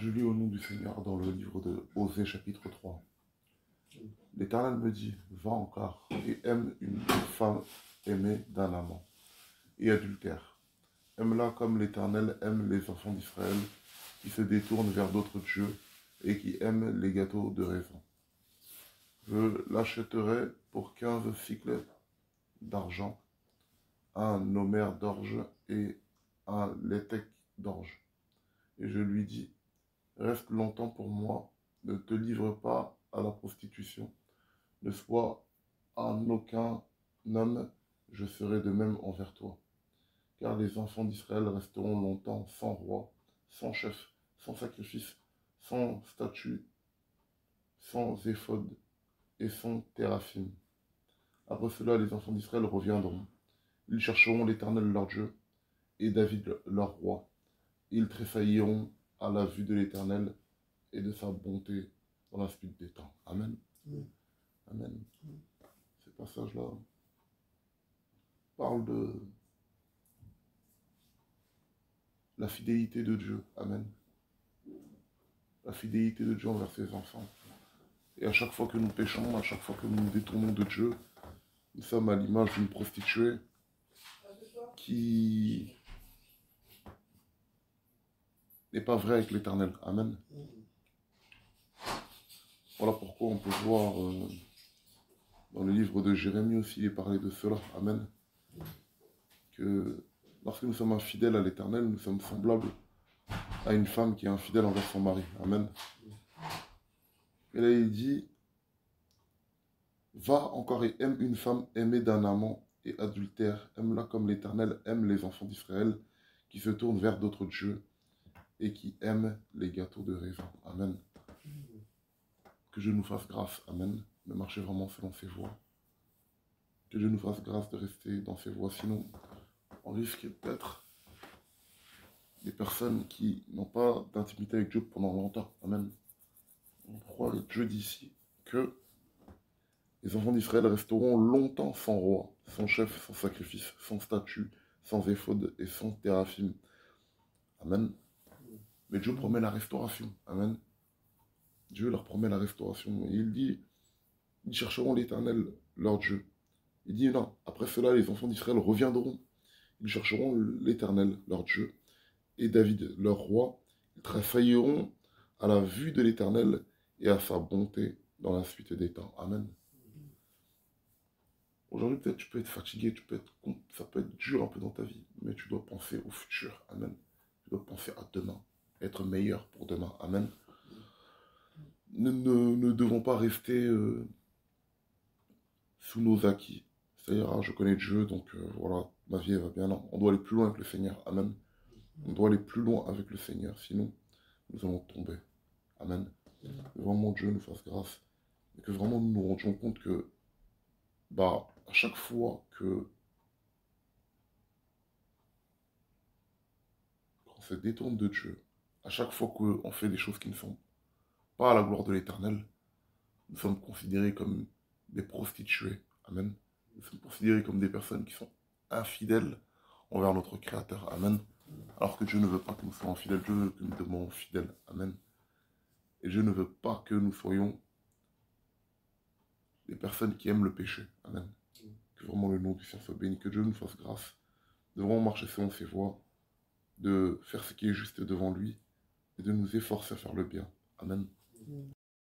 Je lis au nom du Seigneur dans le livre de Osée chapitre 3. L'Éternel me dit, va encore et aime une femme aimée d'un amant et adultère. Aime-la comme l'Éternel aime les enfants d'Israël qui se détournent vers d'autres dieux et qui aiment les gâteaux de raisin. Je l'achèterai pour 15 cycles d'argent, un homère d'orge et un léthec d'orge. Et je lui dis, reste longtemps pour moi, ne te livre pas à la prostitution, ne sois en aucun homme, je serai de même envers toi. Car les enfants d'Israël resteront longtemps sans roi, sans chef, sans sacrifice, sans statue, sans éphod et sans téraphim. Après cela, les enfants d'Israël reviendront. Ils chercheront l'Éternel leur Dieu et David leur roi. Ils tressailliront à la vue de l'Éternel et de sa bonté dans la suite des temps. Amen. Amen. Ces passages-là parlent de la fidélité de Dieu. Amen. La fidélité de Dieu envers ses enfants. Et à chaque fois que nous péchons, à chaque fois que nous nous détournons de Dieu, nous sommes à l'image d'une prostituée qui n'est pas vraie avec l'Éternel. Amen. Voilà pourquoi on peut voir dans le livre de Jérémie aussi, il est parlé de cela. Amen. Que lorsque nous sommes infidèles à l'Éternel, nous sommes semblables à une femme qui est infidèle envers son mari. Amen. Et là, il dit, va encore et aime une femme aimée d'un amant et adultère. Aime-la comme l'Éternel aime les enfants d'Israël qui se tournent vers d'autres dieux et qui aiment les gâteaux de raisin. Amen. Que Dieu nous fasse grâce. Amen. De marcher vraiment selon ses voies. Que Dieu nous fasse grâce de rester dans ses voies. Sinon, on risque d'être des personnes qui n'ont pas d'intimité avec Dieu pendant longtemps. Amen. Pourquoi Dieu dit ici que les enfants d'Israël resteront longtemps sans roi, sans chef, sans sacrifice, sans statue, sans éphod et sans téraphim. Amen. Mais Dieu promet la restauration. Amen. Dieu leur promet la restauration. Et il dit, ils chercheront l'Éternel, leur Dieu. Il dit, non, après cela, les enfants d'Israël reviendront. Ils chercheront l'Éternel, leur Dieu, et David, leur roi. Ils tressailliront à la vue de l'Éternel et à sa bonté dans la suite des temps. Amen. Aujourd'hui, peut-être tu peux être fatigué, ça peut être dur un peu dans ta vie, mais tu dois penser au futur. Amen. Tu dois penser à demain, être meilleur pour demain. Amen. Nous ne devons pas rester sous nos acquis. C'est-à-dire, ah, je connais Dieu, donc voilà, ma vie elle va bien. Non, on doit aller plus loin avec le Seigneur. Amen. On doit aller plus loin avec le Seigneur, sinon nous allons tomber. Amen. Que vraiment Dieu nous fasse grâce. Et que vraiment nous nous rendions compte que, à chaque fois qu'on se détourne de Dieu, à chaque fois qu'on fait des choses qui ne sont pas à la gloire de l'Éternel, nous sommes considérés comme des prostituées. Amen. Nous sommes considérés comme des personnes qui sont infidèles envers notre Créateur. Amen. Alors que Dieu ne veut pas que nous soyons fidèles, Dieu veut que nous demeurions fidèles. Amen. Et Dieu ne veut pas que nous soyons des personnes qui aiment le péché. Amen. Que vraiment le nom du Seigneur soit béni. Que Dieu nous fasse grâce de vraiment marcher selon ses voies, de faire ce qui est juste devant lui et de nous efforcer à faire le bien. Amen.